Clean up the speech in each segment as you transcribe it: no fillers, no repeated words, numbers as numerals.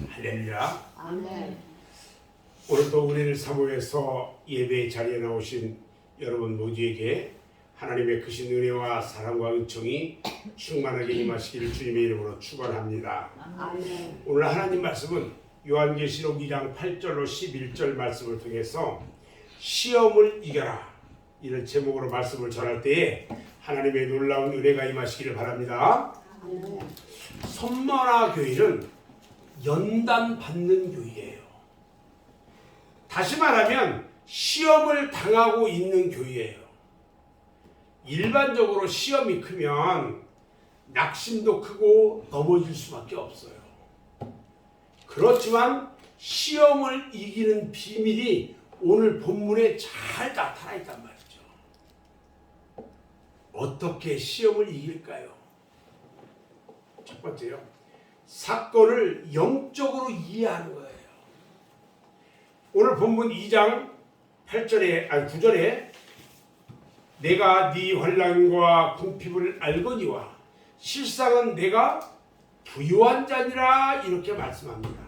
할렐루야. 아멘. 오늘도 우리를 사모해서 예배 자리에 나오신 여러분 모두에게 하나님의 크신 은혜와 사랑과 은총이 충만하게 임하시기를 주님의 이름으로 축원합니다. 아멘. 오늘 하나님 말씀은 요한계시록 2장 8절로 11절 말씀을 통해서 시험을 이겨라 이런 제목으로 말씀을 전할 때에 하나님의 놀라운 은혜가 임하시기를 바랍니다. 아멘. 선만화 교회는 연단 받는 교회예요. 다시 말하면 시험을 당하고 있는 교회예요. 일반적으로 시험이 크면 낙심도 크고 넘어질 수밖에 없어요. 그렇지만 시험을 이기는 비밀이 오늘 본문에 잘 나타나 있단 말이죠. 어떻게 시험을 이길까요? 첫 번째요. 사건을 영적으로 이해하는 거예요. 오늘 본문 2장 9절에 내가 네 환난과 궁핍을 알거니와 실상은 내가 부유한 자니라 이렇게 말씀합니다.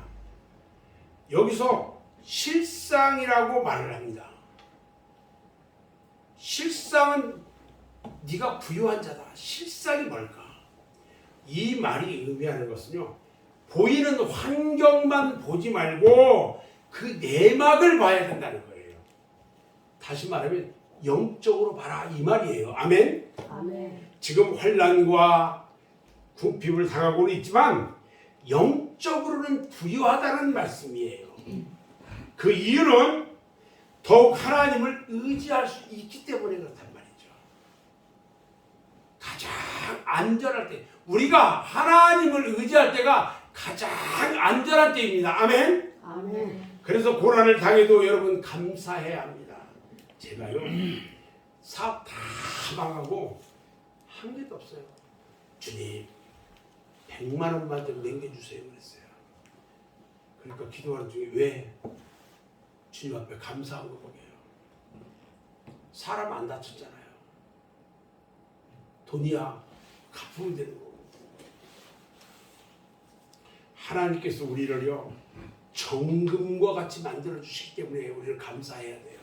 여기서 실상이라고 말을 합니다. 실상은 네가 부유한 자다. 실상이 뭘까? 이 말이 의미하는 것은요, 보이는 환경만 보지 말고 그 내막을 봐야 된다는 거예요. 다시 말하면 영적으로 봐라 이 말이에요. 아멘. 아멘. 지금 환난과 궁핍을 당하고는 있지만 영적으로는 부유하다는 말씀이에요. 그 이유는 더욱 하나님을 의지할 수 있기 때문에 그렇단 말이죠. 가장 안전할 때, 우리가 하나님을 의지할 때가 가장 안전한 때입니다. 아멘. 아멘. 그래서 고난을 당해도 여러분 감사해야 합니다. 제가요 사업 다 망하고 한 개도 없어요. 주님 100만 원만 좀 남겨주세요 그랬어요. 그러니까 기도하는 중에 왜? 주님 앞에 감사한 거예요. 사람 안 다쳤잖아요. 돈이야 갚으면 되는 거고. 하나님께서 우리를요 정금과 같이 만들어 주시기 때문에 우리를 감사해야 돼요.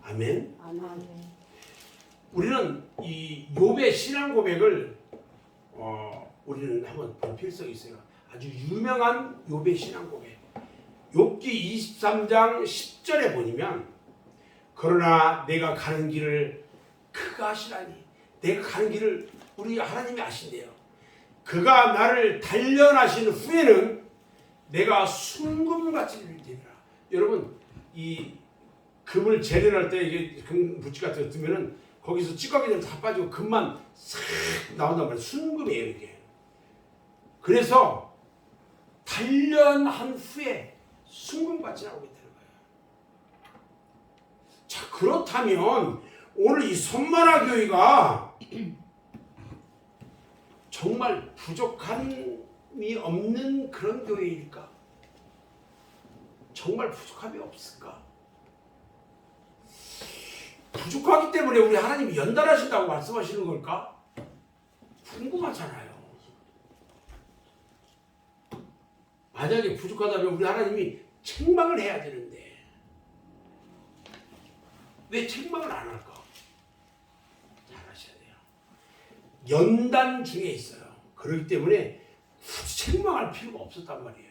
아멘. 아멘. 우리는 이 욥의 신앙 고백을 우리는 한번 볼 필요성이 있어요. 아주 유명한 욥의 신앙 고백. 욥기 23장 10절에 보면 그러나 내가 가는 길을 그가 아시라니. 내가 가는 길을 우리 하나님이 아신대요. 그가 나를 단련하신 후에는 내가 순금같이 되리라. 여러분 이 금을 재련할 때 이게 금 부치 같은 거 뜨면은 거기서 찌꺼기들 다 빠지고 금만 싹 나온단 말이에요. 순금이에요 이게. 그래서 단련한 후에 순금같이 나오게 되는 거예요. 자 그렇다면 오늘 이 선만화 교회가 정말 부족함이 없는 그런 교회일까? 정말 부족함이 없을까? 부족하기 때문에 우리 하나님이 연단하신다고 말씀하시는 걸까? 궁금하잖아요. 만약에 부족하다면 우리 하나님이 책망을 해야 되는데 왜 책망을 안 할까? 잘 아셔야 돼요. 연단 중에 있어요. 그렇기 때문에 굳이 책망할 필요가 없었단 말이에요.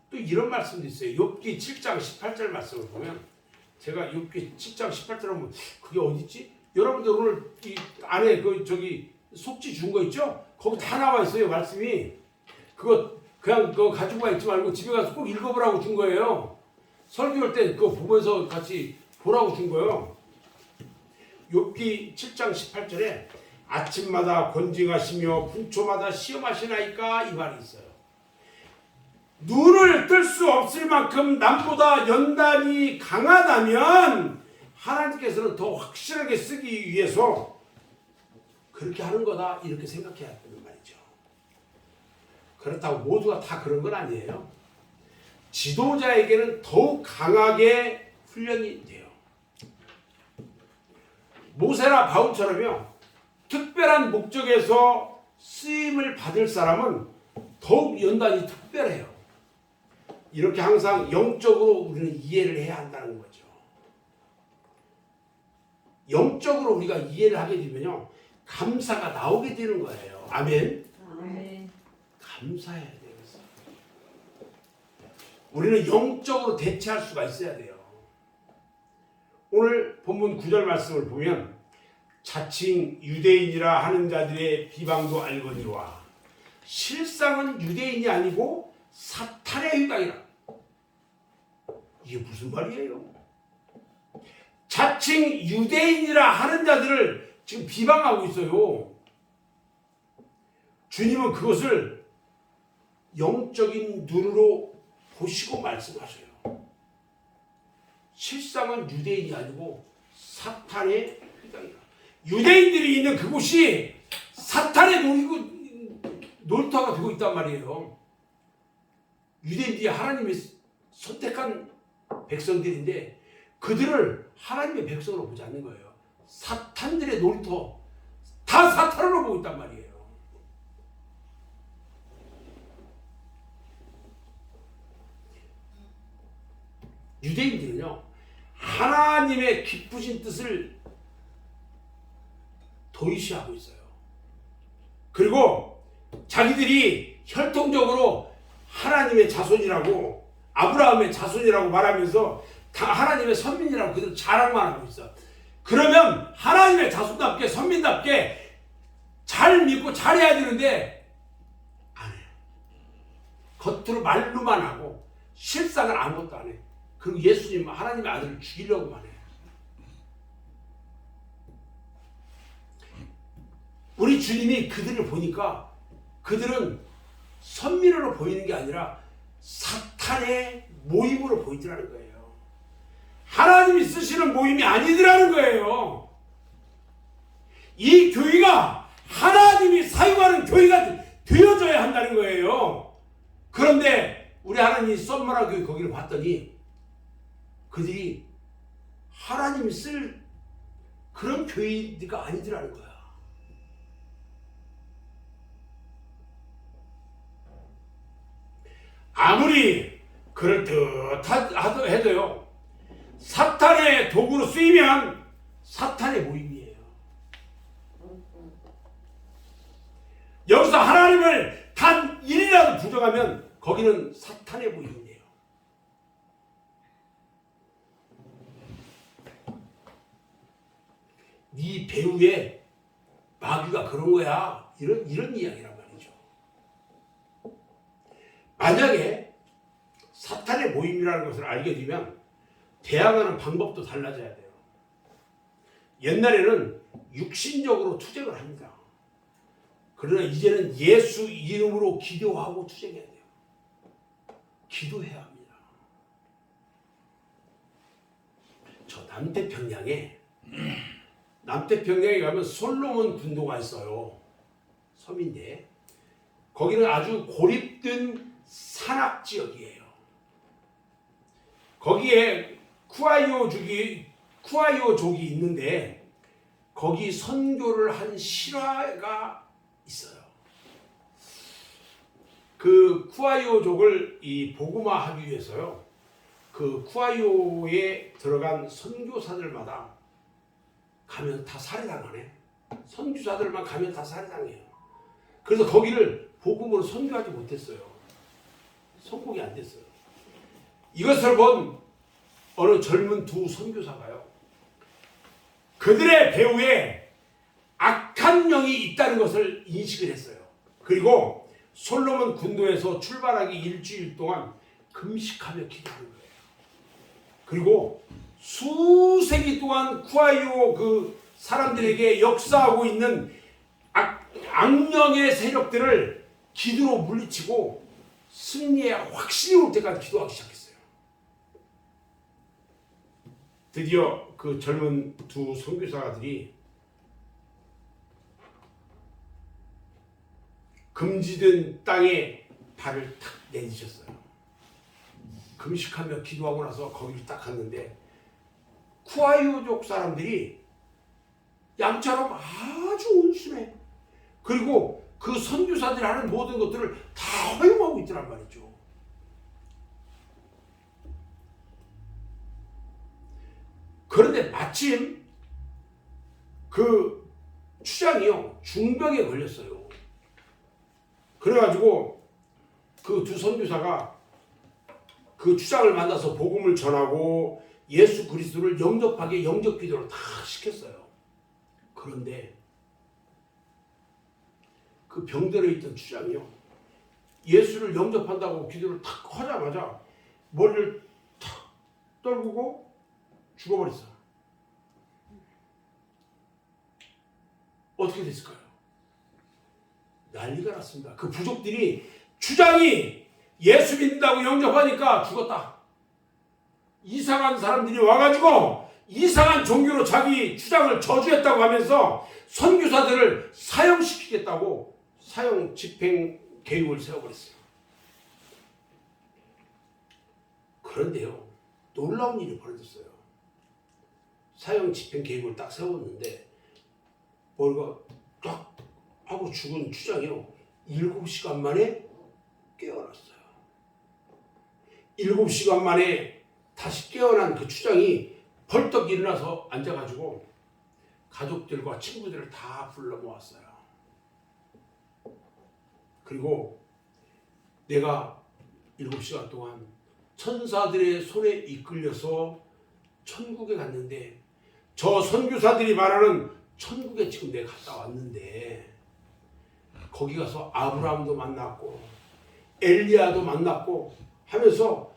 또 이런 말씀도 있어요. 욥기 7장 18절 말씀을 보면 제가 욥기 7장 18절 하면 그게 어디 있지? 여러분들 오늘 이 안에 그 저기 속지 준 거 있죠? 거기 다 나와 있어요 말씀이. 그거 그냥 그거 가지고 있지 말고 집에 가서 꼭 읽어보라고 준 거예요. 설교할 때 그거 보면서 같이 보라고 준 거예요. 욥기 7장 18절에 아침마다 권징하시며 분초마다 시험하시나이까 이 말이 있어요. 눈을 뜰 수 없을 만큼 남보다 연단이 강하다면 하나님께서는 더 확실하게 쓰기 위해서 그렇게 하는 거다 이렇게 생각해야 되는 말이죠. 그렇다고 모두가 다 그런 건 아니에요. 지도자에게는 더욱 강하게 훈련이 돼요. 모세나 바울처럼요 특별한 목적에서 쓰임을 받을 사람은 더욱 연단이 특별해요. 이렇게 항상 영적으로 우리는 이해를 해야 한다는 거죠. 영적으로 우리가 이해를 하게 되면요, 감사가 나오게 되는 거예요. 아멘. 아멘. 감사해야 되겠어. 우리는 영적으로 대체할 수가 있어야 돼요. 오늘 본문 9절 말씀을 보면 자칭 유대인이라 하는 자들의 비방도 알거니와 실상은 유대인이 아니고 사탄의 휘당이라. 이게 무슨 말이에요? 자칭 유대인이라 하는 자들을 지금 비방하고 있어요. 주님은 그것을 영적인 눈으로 보시고 말씀하셔요. 실상은 유대인이 아니고 사탄의 휘당이라. 유대인들이 있는 그곳이 사탄의 놀이터가 되고 있단 말이에요. 유대인들이 하나님이 선택한 백성들인데 그들을 하나님의 백성으로 보지 않는 거예요. 사탄들의 놀이터, 다 사탄으로 보고 있단 말이에요. 유대인들은요, 하나님의 기쁘신 뜻을 도의시하고 있어요. 그리고 자기들이 혈통적으로 하나님의 자손이라고, 아브라함의 자손이라고 말하면서 다 하나님의 선민이라고 그들 자랑만 하고 있어. 그러면 하나님의 자손답게, 선민답게 잘 믿고 잘해야 되는데 안 해요. 겉으로 말로만 하고 실상은 아무것도 안 해. 그리고 예수님, 하나님의 아들을 죽이려고만 해요. 우리 주님이 그들을 보니까 그들은 선민으로 보이는 게 아니라 사탄의 모임으로 보이더라는 거예요. 하나님이 쓰시는 모임이 아니더라는 거예요. 이 교회가 하나님이 사용하는 교회가 되어져야 한다는 거예요. 그런데 우리 하나님이 썸머라 교회 거기를 봤더니 그들이 하나님이 쓸 그런 교회가 아니더라는 거야. 아무리 그럴듯하다 해도요, 사탄의 도구로 쓰이면 사탄의 모임이에요. 여기서 하나님을 단 1이라도 부정하면 거기는 사탄의 모임이에요. 네 배우에 마귀가 그런 거야, 이런 이야기란 말이죠. 만약에 사탄의 모임이라는 것을 알게 되면 대항하는 방법도 달라져야 돼요. 옛날에는 육신적으로 투쟁을 합니다. 그러나 이제는 예수 이름으로 기도하고 투쟁해야 돼요. 기도해야 합니다. 저 남태평양에 가면 솔로몬 군도가 있어요. 섬인데 거기는 아주 고립된 산악지역이에요. 거기에 쿠아이오족이 있는데 거기 선교를 한 실화가 있어요. 그 쿠아이오족을 이 복음화하기 위해서요, 그 쿠아이오에 들어간 선교사들마다 가면 다 살해당하네. 선교사들만 가면 다 살해당해요. 그래서 거기를 복음으로 선교하지 못했어요. 성공이 안 됐어요. 이것을 본 어느 젊은 두 선교사가요, 그들의 배후에 악한 영이 있다는 것을 인식을 했어요. 그리고 솔로몬 군도에서 출발하기 일주일 동안 금식하며 기도하는 거예요. 그리고 수세기 동안 쿠아이오 그 사람들에게 역사하고 있는 악령의 세력들을 기도로 물리치고 승리의 확신이 올 때까지 기도하기 시작했어요. 드디어 그 젊은 두 선교사들이 금지된 땅에 발을 탁 내딛으셨어요. 금식하며 기도하고 나서 거기를 딱 갔는데 쿠아이오족 사람들이 양처럼 아주 온순해. 그리고 그 선교사들이 하는 모든 것들을 다 허용하고 있더란 말이죠. 그런데 마침 그 추장이요 중병에 걸렸어요. 그래가지고 그 두 선교사가 그 추장을 만나서 복음을 전하고 예수 그리스도를 영접하게 영접 기도를 다 시켰어요. 그런데 그 병들어 있던 추장이요 예수를 영접한다고 기도를 탁 하자마자 머리를 탁 떨구고 죽어버렸어. 어떻게 됐을까요? 난리가 났습니다. 그 부족들이 추장이 예수 믿는다고 영접하니까 죽었다. 이상한 사람들이 와가지고 이상한 종교로 자기 추장을 저주했다고 하면서 선교사들을 사형시키겠다고 사형 집행 계획을 세워버렸어요. 그런데요, 놀라운 일이 벌어졌어요. 사형 집행 계획을 딱 세웠는데 머리가 딱 하고 죽은 추장이요 7시간 만에 깨어났어요. 7시간 만에 다시 깨어난 그 추장이 벌떡 일어나서 앉아가지고 가족들과 친구들을 다 불러 모았어요. 그리고 내가 7시간 동안 천사들의 손에 이끌려서 천국에 갔는데 저 선교사들이 말하는 천국에 지금 내가 갔다 왔는데 거기 가서 아브라함도 만났고 엘리야도 만났고 하면서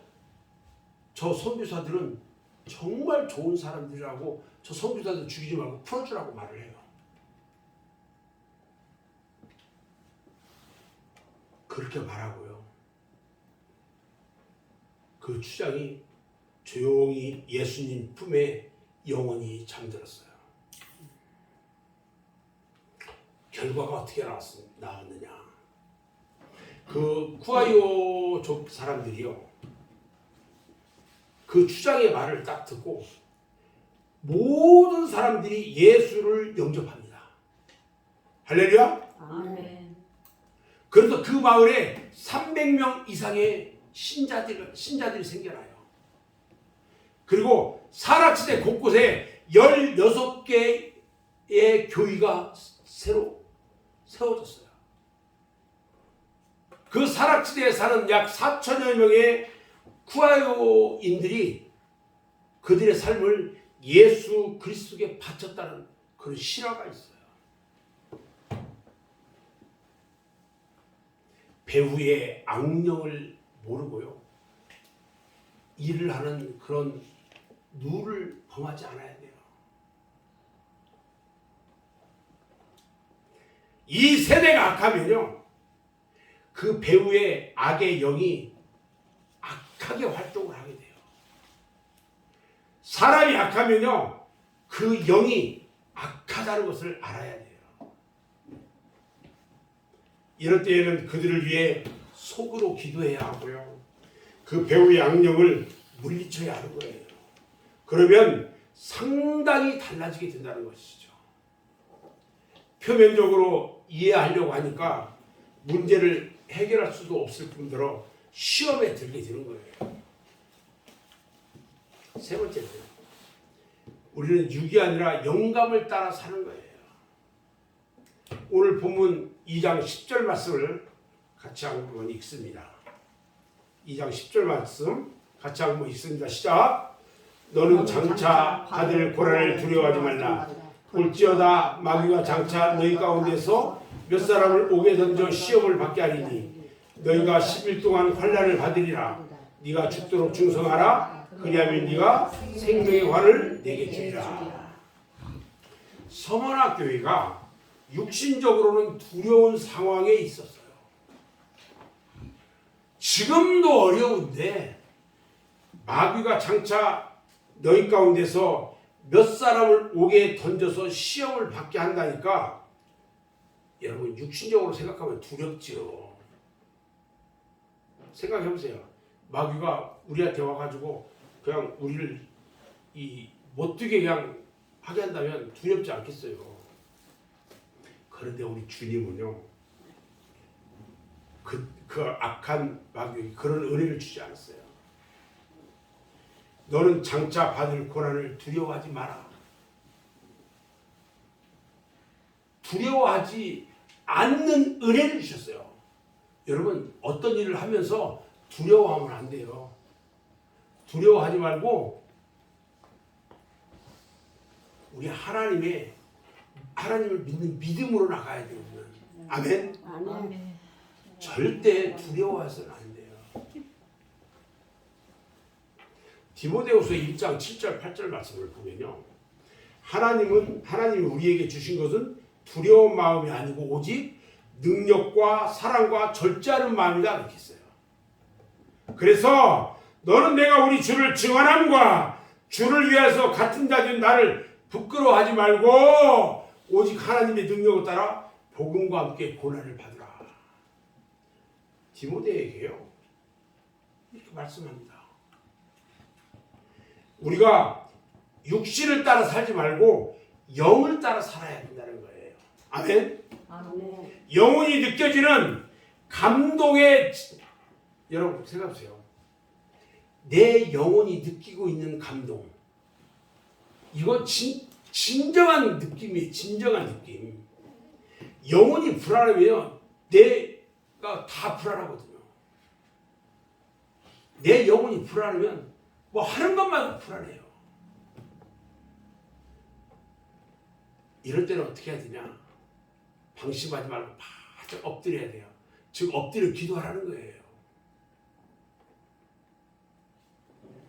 저 선교사들은 정말 좋은 사람들이라고 저 선교사들 죽이지 말고 풀어주라고 말을 해요. 그렇게 말하고요. 그 추장이 조용히 예수님 품에 영원히 잠들었어요. 결과가 어떻게 나왔느냐. 그 쿠아이오족 사람들이요. 그 추장의 말을 딱 듣고 모든 사람들이 예수를 영접합니다. 할렐루야. 아멘. 그래서 그 마을에 300명 이상의 신자들이 생겨나요. 그리고 사락지대 곳곳에 16개의 교회가 새로 세워졌어요. 그 사락지대에 사는 약 4천여 명의 쿠아이오인들이 그들의 삶을 예수 그리스도께 바쳤다는 그런 실화가 있어요. 배후의 악령을 모르고요. 일을 하는 그런 누를 범하지 않아야 돼요. 이 세대가 악하면요. 그 배후의 악의 영이 악하게 활동을 하게 돼요. 사람이 악하면요. 그 영이 악하다는 것을 알아야 돼요. 이럴 때에는 그들을 위해 속으로 기도해야 하고요. 그 배후의 악령을 물리쳐야 하는 거예요. 그러면 상당히 달라지게 된다는 것이죠. 표면적으로 이해하려고 하니까 문제를 해결할 수도 없을 뿐더러 시험에 들게 되는 거예요. 세 번째는 우리는 육이 아니라 영감을 따라 사는 거예요. 오늘 본문 2장 10절 말씀을 같이 한번 읽습니다. 2장 10절 말씀 같이 한번 읽습니다. 시작. 너는 장차 받을 고난을 두려워하지 말라. 볼지어다 마귀가 장차 너희 가운데서 몇 사람을 옥에 던져 시험을 받게 하리니 너희가 10일 동안 환난을 받으리라. 네가 죽도록 충성하라. 그리하면 네가 생명의 화를 내게 주리라. 서머나 교회가 육신적으로는 두려운 상황에 있었어요. 지금도 어려운데 마귀가 장차 너희 가운데서 몇 사람을 옥에 던져서 시험을 받게 한다니까 여러분 육신적으로 생각하면 두렵죠. 생각해보세요. 마귀가 우리한테 와가지고 그냥 우리를 못되게 그냥 하게 한다면 두렵지 않겠어요. 그런데 우리 주님은요 그 악한 마귀에게 그런 은혜를 주지 않았어요. 너는 장차 받을 고난을 두려워하지 마라. 두려워하지 않는 은혜를 주셨어요. 여러분 어떤 일을 하면서 두려워하면 안 돼요. 두려워하지 말고 우리 하나님을 믿는 믿음으로 나가야 돼요. 아멘. 아멘. 절대 두려워해서는 안 돼요. 디모데후서 1장 7절 8절 말씀을 보면요. 하나님이 우리에게 주신 것은 두려운 마음이 아니고 오직 능력과 사랑과 절제하는 마음이다 이렇게 했어요. 그래서 너는 내가 우리 주를 증언함과 주를 위해서 같은 자된 나를 부끄러워하지 말고 오직 하나님의 능력을 따라 복음과 함께 고난을 받으라. 디모데에게요. 이렇게 말씀합니다. 우리가 육신을 따라 살지 말고 영을 따라 살아야 된다는 거예요. 아멘. 아멘. 영혼이 느껴지는 감동의 여러분 생각하세요. 내 영혼이 느끼고 있는 감동. 이건 진정한 느낌이에요. 진정한 느낌. 영혼이 불안하면 내가 다 불안하거든요. 내 영혼이 불안하면 뭐 하는 것만 불안해요. 이럴 때는 어떻게 해야 되냐? 방심하지 말고 바짝 엎드려야 돼요. 즉 엎드려 기도하라는 거예요.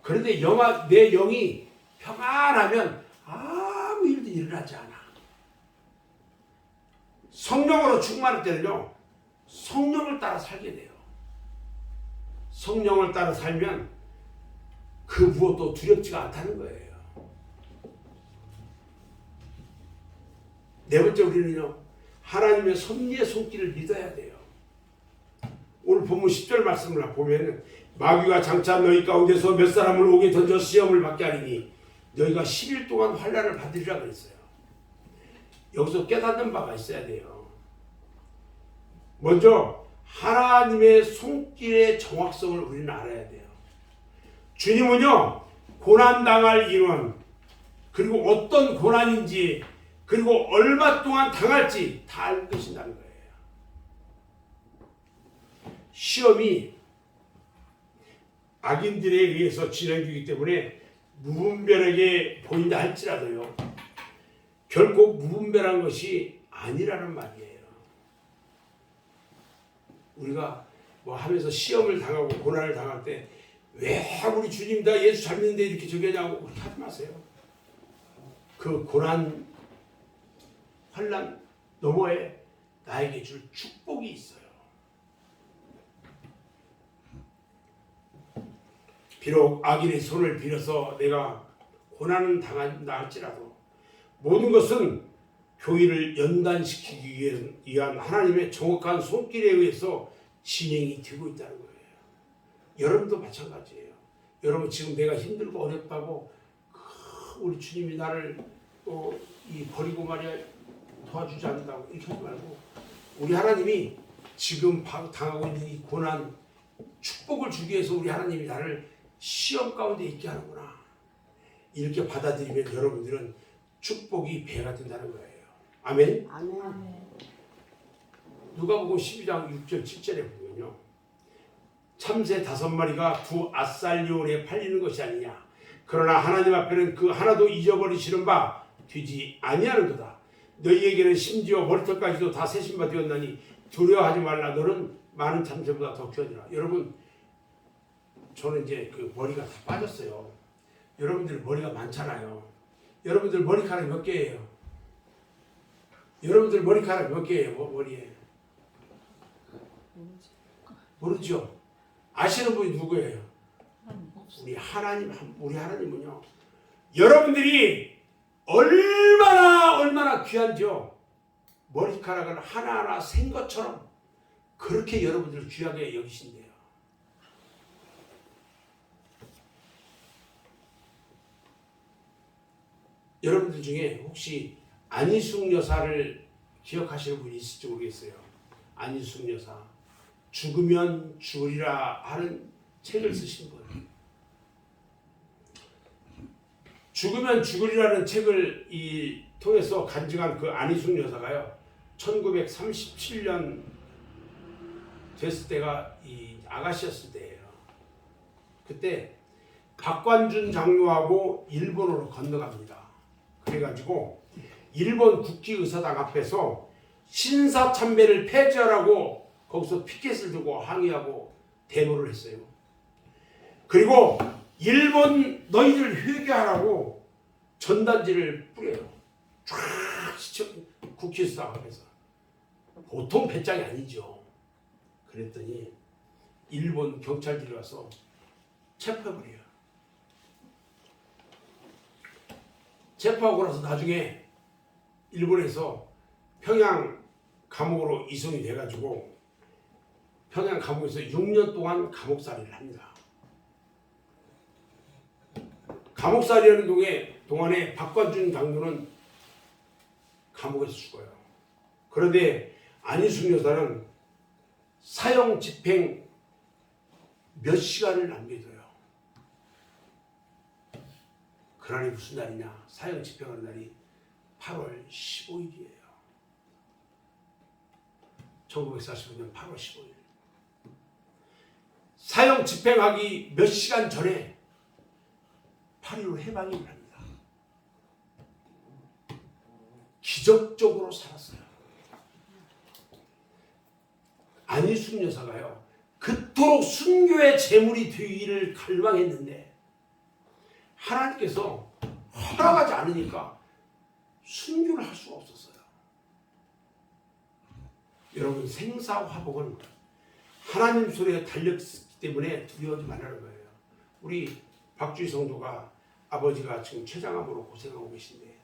그런데 내 영이 평안하면 아무 일도 일어나지 않아. 성령으로 충만할 때는요. 성령을 따라 살게 돼요. 성령을 따라 살면 그 무엇도 두렵지가 않다는 거예요. 네 번째 우리는요. 하나님의 섭리의 손길을 믿어야 돼요. 오늘 본문 10절 말씀을 보면 마귀가 장차 너희 가운데서 몇 사람을 옥에 던져 시험을 받게 하리니 너희가 10일 동안 환난을 받으리라 그랬어요. 여기서 깨닫는 바가 있어야 돼요. 먼저 하나님의 손길의 정확성을 우리는 알아야 돼요. 주님은요. 고난당할 인원 그리고 어떤 고난인지 그리고 얼마 동안 당할지 다 알고 계신다는 거예요. 시험이 악인들에 의해서 진행되기 때문에 무분별하게 보인다 할지라도요. 결코 무분별한 것이 아니라는 말이에요. 우리가 뭐 하면서 시험을 당하고 고난을 당할 때 왜 우리 주님 다 예수 잘 믿는데 이렇게 저기 하냐고 그렇게 하지 마세요. 그 고난 환난 너머에 나에게 줄 축복이 있어요. 비록 악인의 손을 빌어서 내가 고난을 당한다 할지라도 모든 것은 교회를 연단시키기 위한 하나님의 정확한 손길에 의해서 진행이 되고 있다는 거예요. 여러분도 마찬가지예요. 여러분 지금 내가 힘들고 어렵다고 우리 주님이 나를 버리고 말이야 도와주지 않는다고 이렇게 하지 말고 우리 하나님이 지금 당하고 있는 이 고난 축복을 주기 위해서 우리 하나님이 나를 시험 가운데 있게 하는구나. 이렇게 받아들이면 여러분들은 축복이 배가 된다는 거예요. 아멘. 아멘. 누가복음 12장 6절 7절에 보면요. 참새 5마리가 두 아살리온에 팔리는 것이 아니냐. 그러나 하나님 앞에는 그 하나도 잊어버리시는 바 되지 아니하는도다. 너희에게는 심지어 머리털까지도 다 세신 바 되었나니 두려워하지 말라. 너는 많은 참새보다 더 귀하니라. 여러분 저는 이제 그 머리가 다 빠졌어요. 여러분들 머리가 많잖아요. 여러분들 머리카락 몇 개예요? 여러분들 머리카락 몇 개예요? 머리에? 모르죠? 아시는 분이 누구예요? 우리 하나님은요. 여러분들이 얼마나 귀한지요. 머리카락을 하나하나 생 것처럼 그렇게 여러분들을 귀하게 여기신대요. 여러분들 중에 혹시 안희숙 여사를 기억하시는 분이 있을지 모르겠어요. 안희숙 여사. 죽으면 죽으리라 하는 책을 쓰신 거예요. 죽으면 죽으리라는 책을 통해서 간증한 그 안희숙 여사가요. 1937년 됐을 때가 이 아가씨였을 때예요. 그때 박관준 장로하고 일본으로 건너갑니다. 그래가지고 일본 국기의사당 앞에서 신사참배를 폐지하라고 거기서 피켓을 들고 항의하고 데모를 했어요. 그리고 일본 너희들 회개하라고 전단지를 뿌려요. 쫙 국기의사당 앞에서. 보통 배짱이 아니죠. 그랬더니 일본 경찰들이 와서 체포해버려요. 체포하고 나서 나중에 일본에서 평양 감옥으로 이송이 돼가지고 평양 감옥에서 6년 동안 감옥살이를 합니다. 감옥살이하는 동안에 박관준 장로는 감옥에서 죽어요. 그런데 안희숙 여사는 사형 집행 몇 시간을 남겨둬요. 그날이 무슨 날이냐? 사형 집행하는 날이 8월 15일이에요. 1945년 8월 15일. 사형 집행하기 몇 시간 전에 8.15 해방이 일어납니다. 기적적으로 살았어요. 안희숙 여사가요. 그토록 순교의 제물이 되기를 갈망했는데 하나님께서 허락하지 않으니까 순교를 할 수가 없었어요. 여러분 생사화복은 하나님 손에 달렸기 때문에 두려워하지 말라는 거예요. 우리 박주희 성도가 아버지가 지금 췌장암으로 고생하고 계신데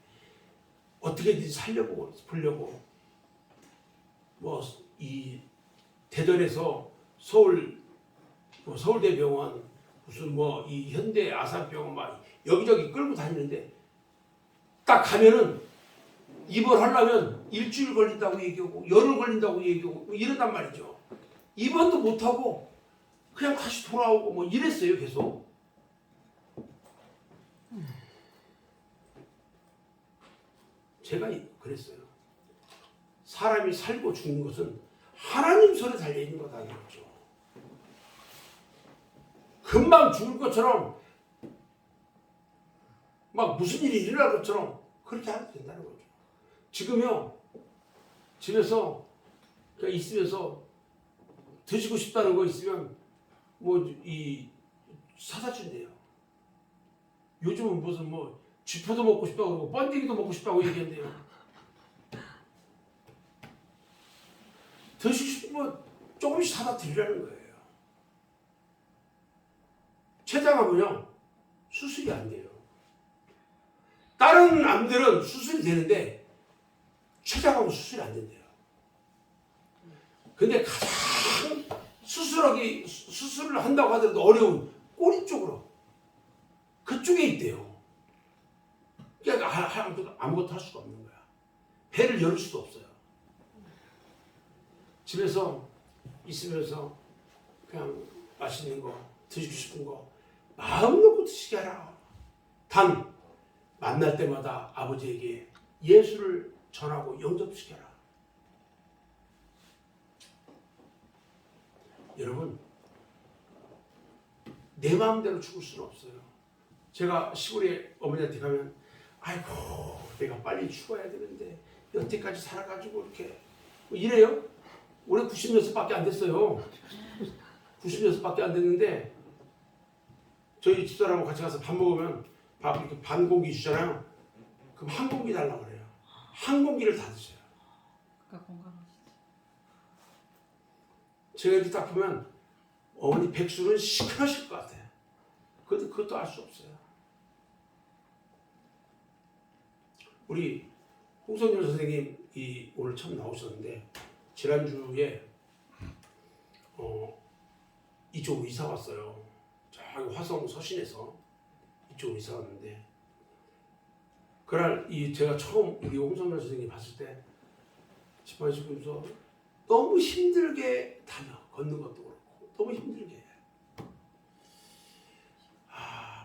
어떻게든지 살려보고 보려고 이 대전에서 서울대병원 무슨 이 현대 아산병원 막 여기저기 끌고 다니는데 딱 가면은 입원하려면 일주일 걸린다고 얘기하고 열흘 걸린다고 얘기하고 이런단 말이죠. 입원도 못하고 그냥 다시 돌아오고 이랬어요. 계속. 제가 그랬어요. 사람이 살고 죽는 것은 하나님 손에 달려있는 거다 그랬죠. 금방 죽을 것처럼 막 무슨 일이 일어날 것처럼 그렇게 하면 된다는 거죠. 지금요 집에서 그냥 있으면서 드시고 싶다는 거 있으면 사다 준대요. 요즘은 무슨 쥐포도 먹고 싶다고 그러고 번데기도 먹고 싶다고 얘기한대요. 드시고 싶으면 조금씩 사다 드리라는 거예요. 췌장암은요 수술이 안 돼요. 다른 암들은 수술이 되는데 췌장암은 수술이 안 된대요. 근데 가장 수술을 한다고 하더라도 어려운 꼬리 쪽으로 그쪽에 있대요. 그러니까 아무것도 할 수가 없는 거야. 배를 열 수도 없어요. 집에서 있으면서 그냥 맛있는 거 드시고 싶은 거 마음 놓고 드시게 하라. 단 만날 때마다 아버지에게 예수를 전하고 영접시켜라. 여러분 내 마음대로 죽을 수는 없어요. 제가 시골에 어머니한테 가면 아이고 내가 빨리 죽어야 되는데 여태까지 살아가지고 이렇게 이래요. 올해 90몇밖에 안 됐어요. 90몇밖에 안 됐는데 저희 집사람하고 같이 가서 밥 먹으면 밥 이렇게 반 공기 주잖아요. 그럼 한 공기 달라고 그래요. 한 공기를 다 드셔요. 그러니까 건강하시죠. 제가 이렇게 딱 보면 어머니 백수는 시큰하실 것 같아요. 그것도 알 수 없어요. 우리 홍성열 선생님이 오늘 처음 나오셨는데 지난주에 이쪽으로 이사 왔어요. 저기 화성 서신에서 이쪽으로 이사 왔는데 그날 제가 처음 우리 홍성열 선생님 봤을 때 집안에 지면서 너무 힘들게 다녀. 걷는 것도 그렇고 너무 힘들게.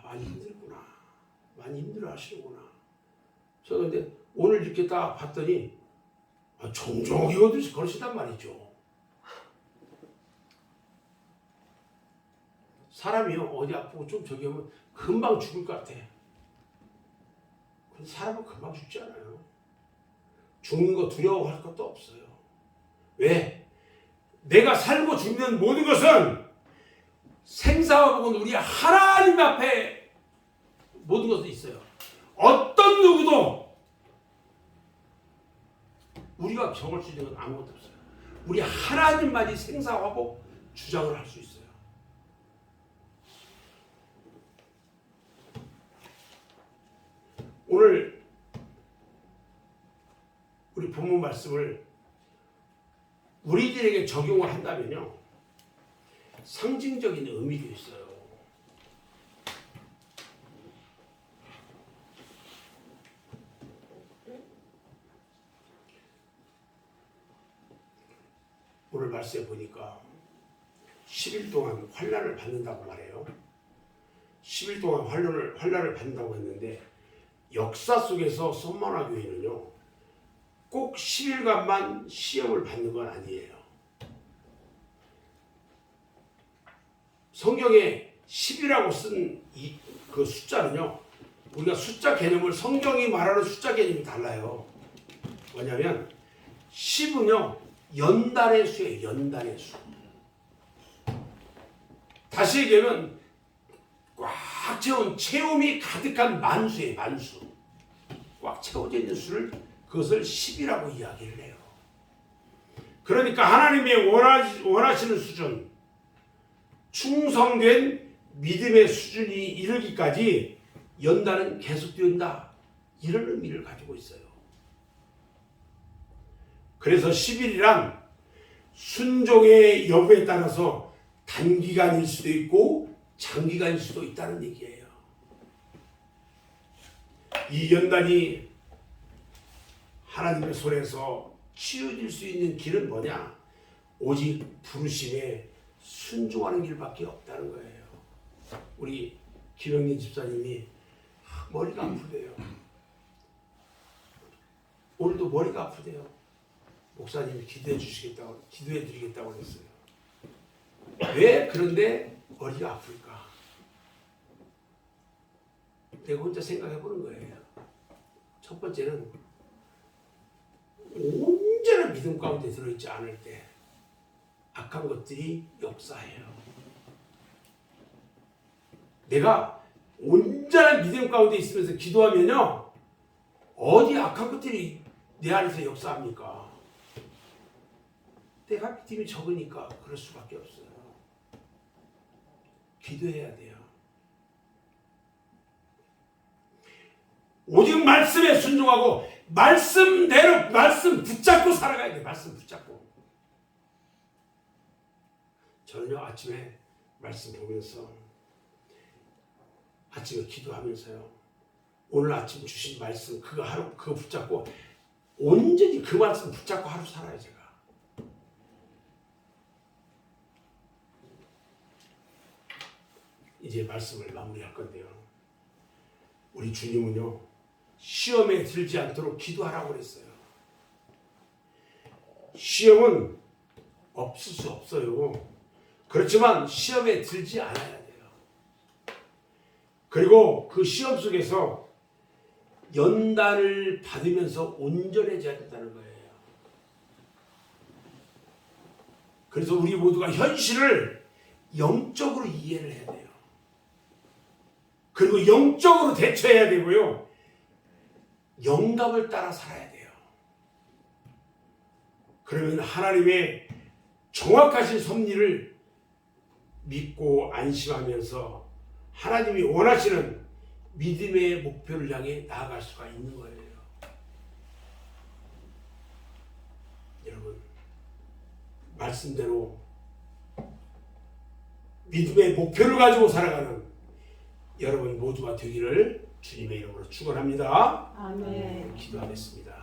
많이 힘들구나. 많이 힘들어 하시는구나. 저 근데 오늘 이렇게 딱 봤더니 종종 이것도 그러시단 말이죠. 사람이요 어디 아프고 좀 저기 하면 금방 죽을 것 같아. 근데 사람은 금방 죽지 않아요. 죽는 거 두려워할 것도 없어요. 왜? 내가 살고 죽는 모든 것은 생사와 복은 우리 하나님 앞에 모든 것이 있어요. 어떤 누구도 우리가 정할 수 있는 건 아무것도 없어요. 우리 하나님만이 생사와 복 주장을 할 수 있어요. 오늘 우리 본문 말씀을 우리들에게 적용을 한다면요. 상징적인 의미도 있어요. 오늘 말씀에 보니까 10일 동안 환난을 받는다고 말해요. 10일 동안 환난을 받는다고 했는데 역사 속에서 선만화 교회는요. 꼭 10일간만 시험을 받는 건 아니에요. 성경에 10이라고 쓴 그 숫자는요. 우리가 숫자 개념을 성경이 말하는 숫자 개념이 달라요. 뭐냐면 10은요. 연단의 수예요. 연단의 수. 다시 얘기하면 꽉 채운 체험이 가득한 만수예요. 만수. 꽉 채워져 있는 수를 그것을 10이라고 이야기를 해요. 그러니까 하나님이 원하시는 수준, 충성된 믿음의 수준이 이르기까지 연단은 계속된다. 이런 의미를 가지고 있어요. 그래서 10일이란 순종의 여부에 따라서 단기간일 수도 있고 장기간일 수도 있다는 얘기예요. 이 연단이 하나님의 손에서 치유질 수 있는 길은 뭐냐? 오직 부르심에 순종하는 길밖에 없다는 거예요. 우리 김영민 집사님이 머리가 아프대요. 오늘도 머리가 아프대요. 목사님이 기도해 드리겠다고 그랬어요. 왜 그런데 머리가 아플까? 내가 혼자 생각해 보는 거예요. 첫 번째는 온전한 믿음 가운데 들어있지 않을 때 악한 것들이 역사해요. 내가 온전한 믿음 가운데 있으면서 기도하면요. 어디 악한 것들이 내 안에서 역사합니까? 내가 믿음이 적으니까 그럴 수밖에 없어요. 기도해야 돼요. 오직 말씀에 순종하고 말씀대로 말씀 붙잡고 살아가야 돼요. 말씀 붙잡고. 저는요 아침에 말씀 보면서 아침에 기도하면서요. 오늘 아침 주신 말씀 그거 붙잡고 온전히 그 말씀 붙잡고 하루 살아요 제가. 이제 말씀을 마무리할 건데요. 우리 주님은요. 시험에 들지 않도록 기도하라고 그랬어요. 시험은 없을 수 없어요. 그렇지만 시험에 들지 않아야 돼요. 그리고 그 시험 속에서 연단을 받으면서 온전해져야 된다는 거예요. 그래서 우리 모두가 현실을 영적으로 이해를 해야 돼요. 그리고 영적으로 대처해야 되고요. 영감을 따라 살아야 돼요. 그러면 하나님의 정확하신 섭리를 믿고 안심하면서 하나님이 원하시는 믿음의 목표를 향해 나아갈 수가 있는 거예요. 여러분, 말씀대로 믿음의 목표를 가지고 살아가는 여러분 모두가 되기를 주님의 이름으로 축원합니다. 아멘. 기도하겠습니다.